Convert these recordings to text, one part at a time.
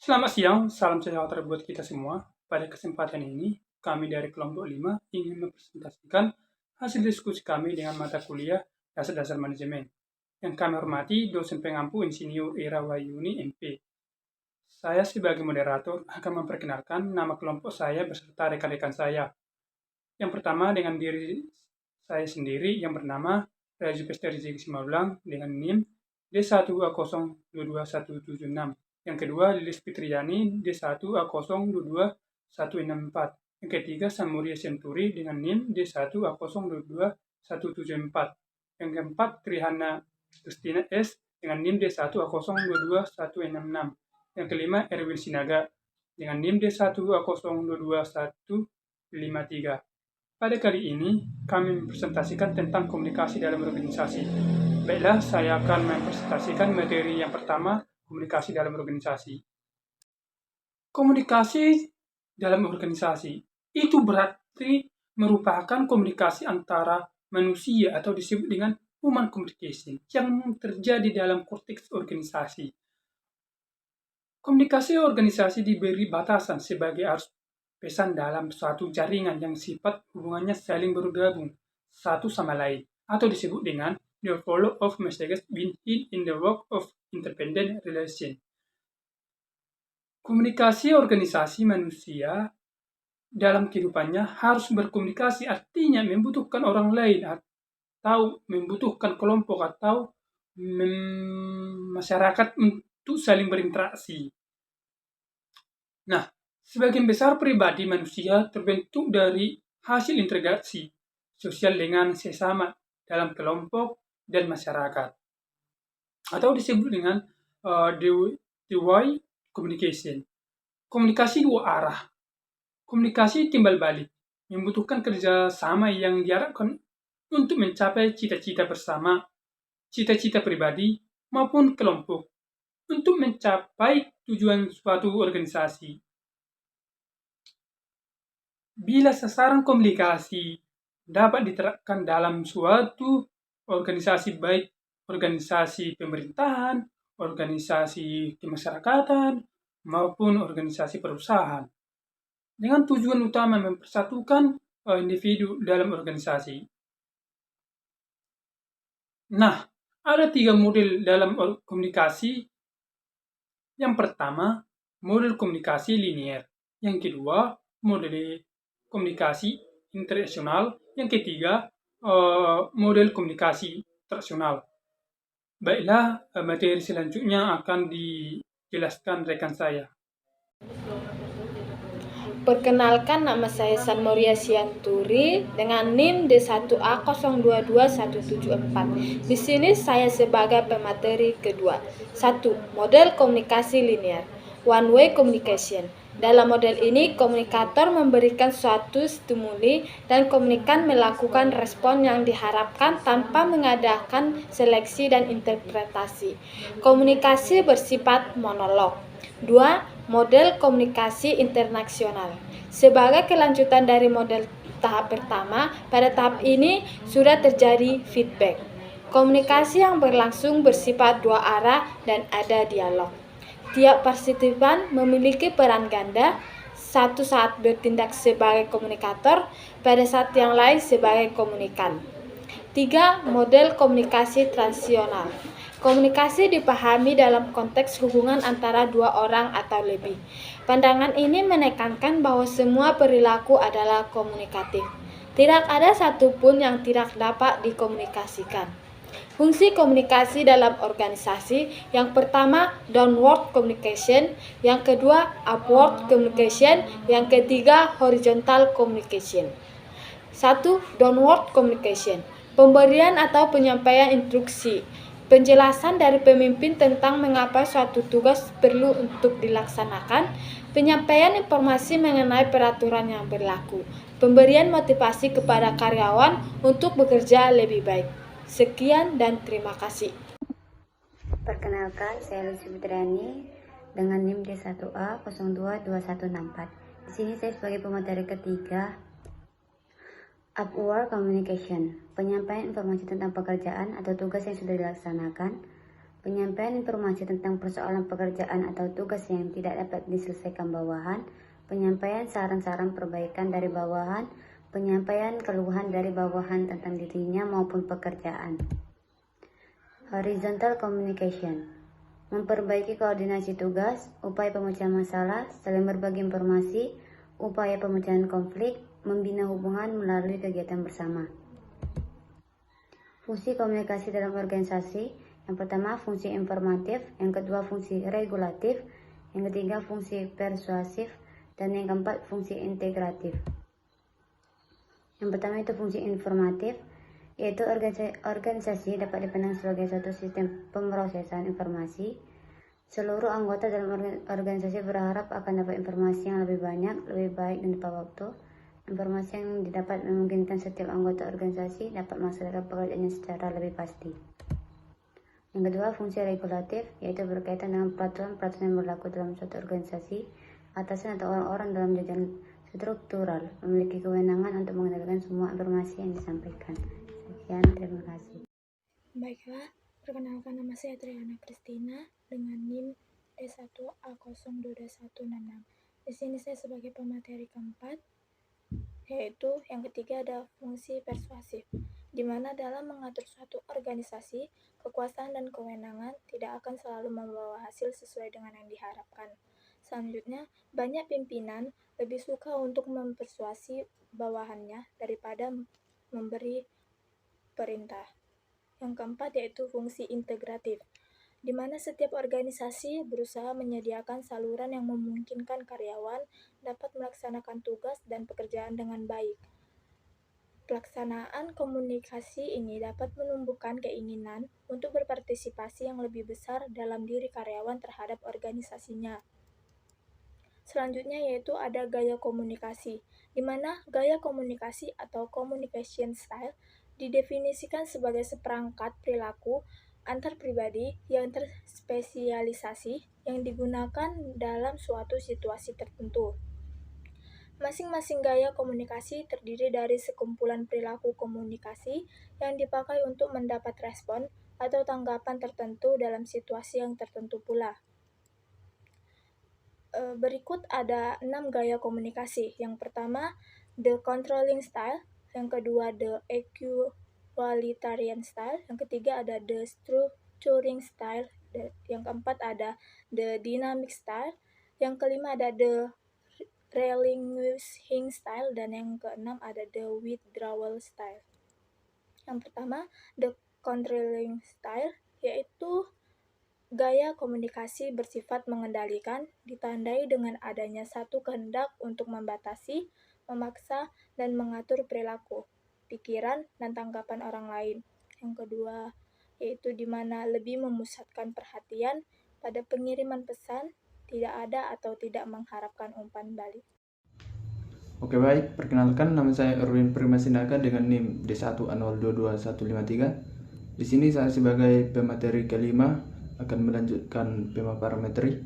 Selamat siang, salam sejahtera buat kita semua. Pada kesempatan ini, kami dari kelompok 5 ingin mempresentasikan hasil diskusi kami dengan mata kuliah Dasar-Dasar Manajemen. Yang kami hormati dosen pengampu Insinyur Ira Wahyuni, MP. Saya sebagai moderator akan memperkenalkan nama kelompok saya beserta rekan-rekan saya. Yang pertama dengan diri saya sendiri yang bernama Raju Pesteri Simalulang dengan NIM D1A022176. Yang kedua, Lilis Fitriani D1A022164. Yang ketiga, Samuria Senturi dengan NIM D1A022174. Yang keempat, Trihana Kristina S dengan NIM D1A022166. Yang kelima, Erwin Sinaga dengan NIM D1A022153. Pada kali ini, kami mempresentasikan tentang komunikasi dalam organisasi. Baiklah, saya akan mempresentasikan materi yang pertama, komunikasi dalam organisasi. Komunikasi dalam organisasi itu berarti merupakan komunikasi antara manusia atau disebut dengan human communication yang terjadi dalam konteks organisasi. Komunikasi organisasi diberi batasan sebagai arus pesan dalam suatu jaringan yang sifat hubungannya saling bergabung satu sama lain atau disebut dengan the flow of messages being in the work of interdependent relation. Komunikasi organisasi manusia dalam kehidupannya harus berkomunikasi, artinya membutuhkan orang lain atau membutuhkan kelompok atau masyarakat untuk saling berinteraksi. Nah, sebagian besar pribadi manusia terbentuk dari hasil integrasi sosial dengan sesama dalam kelompok dan masyarakat. Atau disebut dengan two-way communication. Komunikasi dua arah. Komunikasi timbal balik. Membutuhkan kerjasama yang diharapkan untuk mencapai cita-cita bersama, cita-cita pribadi maupun kelompok untuk mencapai tujuan suatu organisasi. Bila sasaran komunikasi dapat diterapkan dalam suatu organisasi, baik organisasi pemerintahan, organisasi kemasyarakatan, maupun organisasi perusahaan, dengan tujuan utama mempersatukan individu dalam organisasi. Nah, ada 3 model dalam komunikasi. Yang pertama, model komunikasi linear. Yang kedua, model komunikasi interaksional. Yang ketiga, model komunikasi traksional. Baiklah, materi selanjutnya akan dijelaskan rekan saya. Perkenalkan, nama saya Samuria Senturi dengan NIM D1A022174. Di sini saya sebagai pemateri kedua. 1. Model komunikasi linear, one way communication. Dalam model ini, komunikator memberikan suatu stimuli dan komunikan melakukan respon yang diharapkan tanpa mengadakan seleksi dan interpretasi. Komunikasi bersifat monolog. 2. Model komunikasi internasional. Sebagai kelanjutan dari model tahap pertama, pada tahap ini sudah terjadi feedback. Komunikasi yang berlangsung bersifat dua arah dan ada dialog. Tiap partisipan memiliki peran ganda, satu saat bertindak sebagai komunikator, pada saat yang lain sebagai komunikan. 3. Model komunikasi transisional. Komunikasi dipahami dalam konteks hubungan antara dua orang atau lebih. Pandangan ini menekankan bahwa semua perilaku adalah komunikatif. Tidak ada satupun yang tidak dapat dikomunikasikan. Fungsi komunikasi dalam organisasi, yang pertama downward communication, yang kedua upward communication, yang ketiga horizontal communication. 1. Downward communication. Pemberian atau penyampaian instruksi. Penjelasan dari pemimpin tentang mengapa suatu tugas perlu untuk dilaksanakan, penyampaian informasi mengenai peraturan yang berlaku, pemberian motivasi kepada karyawan untuk bekerja lebih baik. Sekian dan terima kasih. Perkenalkan, saya Lilis Fitriani dengan NIM D1A022164. Di sini saya sebagai pemateri ketiga. Upward communication, penyampaian informasi tentang pekerjaan atau tugas yang sudah dilaksanakan. penyampaian informasi tentang persoalan pekerjaan atau tugas yang tidak dapat diselesaikan bawahan, penyampaian saran-saran perbaikan dari bawahan, penyampaian keluhan dari bawahan tentang dirinya maupun pekerjaan. Horizontal communication, memperbaiki koordinasi tugas, upaya pemecahan masalah, saling berbagi informasi, upaya pemecahan konflik, membina hubungan melalui kegiatan bersama. Fungsi komunikasi dalam organisasi, yang pertama fungsi informatif, yang kedua fungsi regulatif, yang ketiga fungsi persuasif, dan yang keempat fungsi integratif. Yang pertama itu fungsi informatif, yaitu organisasi dapat dipandang sebagai suatu sistem pemrosesan informasi. Seluruh anggota dalam organisasi berharap akan dapat informasi yang lebih banyak, lebih baik, dan tepat waktu. Informasi yang didapat memungkinkan setiap anggota organisasi dapat melaksanakan pekerjaannya secara lebih pasti. Yang kedua, fungsi regulatif, yaitu berkaitan dengan peraturan-peraturan yang berlaku dalam suatu organisasi. Atasan atau orang-orang dalam jajaran struktural memiliki kewenangan untuk mengendalikan semua informasi yang disampaikan. Sekian, terima kasih. Baiklah, perkenalkan nama saya Triana Kristina dengan NIM D1A02166. Di sini saya sebagai pemateri keempat, yaitu yang ketiga ada fungsi persuasif, di mana dalam mengatur suatu organisasi, kekuasaan dan kewenangan tidak akan selalu membawa hasil sesuai dengan yang diharapkan. Selanjutnya, banyak pimpinan lebih suka untuk mempersuasi bawahannya daripada memberi perintah. Yang keempat yaitu fungsi integratif, di mana setiap organisasi berusaha menyediakan saluran yang memungkinkan karyawan dapat melaksanakan tugas dan pekerjaan dengan baik. Pelaksanaan komunikasi ini dapat menumbuhkan keinginan untuk berpartisipasi yang lebih besar dalam diri karyawan terhadap organisasinya. Selanjutnya yaitu ada gaya komunikasi, di mana gaya komunikasi atau communication style didefinisikan sebagai seperangkat perilaku antar pribadi yang terspesialisasi yang digunakan dalam suatu situasi tertentu. Masing-masing gaya komunikasi terdiri dari sekumpulan perilaku komunikasi yang dipakai untuk mendapat respon atau tanggapan tertentu dalam situasi yang tertentu pula. Berikut ada 6 gaya komunikasi. Yang pertama, the controlling style. Yang kedua, the equalitarian style. Yang ketiga ada the structuring style. Yang keempat ada the dynamic style. Yang kelima ada the relinquishing style, dan yang keenam ada the withdrawal style. Yang pertama, the controlling style, yaitu gaya komunikasi bersifat mengendalikan, ditandai dengan adanya satu kehendak untuk membatasi, memaksa, dan mengatur perilaku, pikiran, dan tanggapan orang lain. Yang kedua, yaitu di mana lebih memusatkan perhatian pada pengiriman pesan, tidak ada atau tidak mengharapkan umpan balik. Oke, baik, perkenalkan nama saya Erwin Primasinaga dengan NIM D1A022153. Di sini saya sebagai pemateri kelima akan melanjutkan pemaparametri,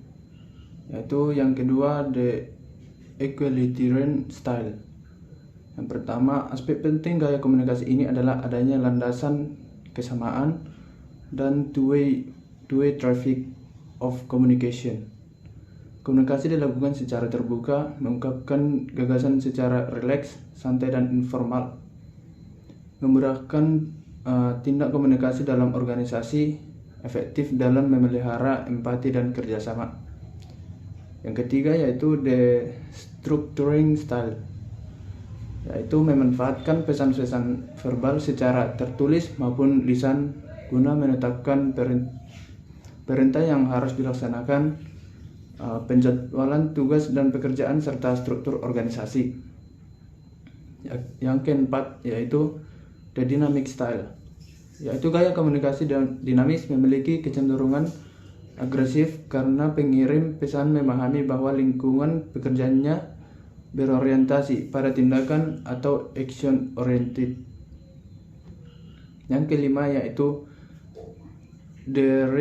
yaitu yang kedua the equalitarian style. Yang pertama, aspek penting gaya komunikasi ini adalah adanya landasan kesamaan dan two-way traffic of communication. Komunikasi dilakukan secara terbuka, mengungkapkan gagasan secara rileks, santai, dan informal. Memudahkan tindak komunikasi dalam organisasi, efektif dalam memelihara empati dan kerjasama. Yang ketiga yaitu the structuring style, yaitu memanfaatkan pesan-pesan verbal secara tertulis maupun lisan guna menetapkan perintah yang harus dilaksanakan, penjadwalan tugas dan pekerjaan serta struktur organisasi. Yang keempat yaitu the dynamic style, yaitu gaya komunikasi dinamis memiliki kecenderungan agresif karena pengirim pesan memahami bahwa lingkungan pekerjaannya berorientasi pada tindakan atau action oriented. Yang kelima yaitu the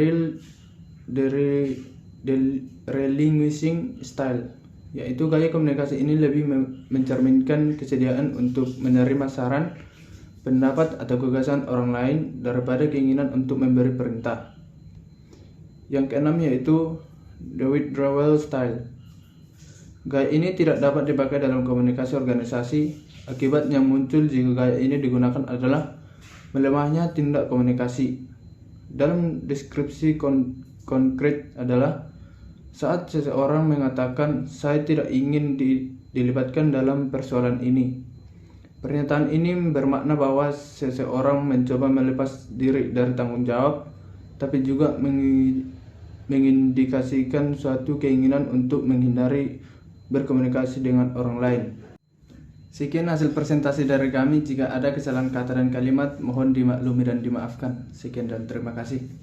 relinquishing style, yaitu gaya komunikasi ini lebih mencerminkan kesediaan untuk menerima saran, pendapat atau gagasan orang lain daripada keinginan untuk memberi perintah. Yang keenam yaitu the withdrawal style. Gaya ini tidak dapat dipakai dalam komunikasi organisasi. Akibat yang muncul jika gaya ini digunakan adalah melemahnya tindak komunikasi. Dalam deskripsi konkret adalah saat seseorang mengatakan saya tidak ingin dilibatkan dalam persoalan ini. Pernyataan ini bermakna bahwa seseorang mencoba melepas diri dari tanggung jawab, tapi juga mengindikasikan suatu keinginan untuk menghindari berkomunikasi dengan orang lain. Sekian hasil presentasi dari kami. Jika ada kesalahan kata dan kalimat, mohon dimaklumi dan dimaafkan. Sekian dan terima kasih.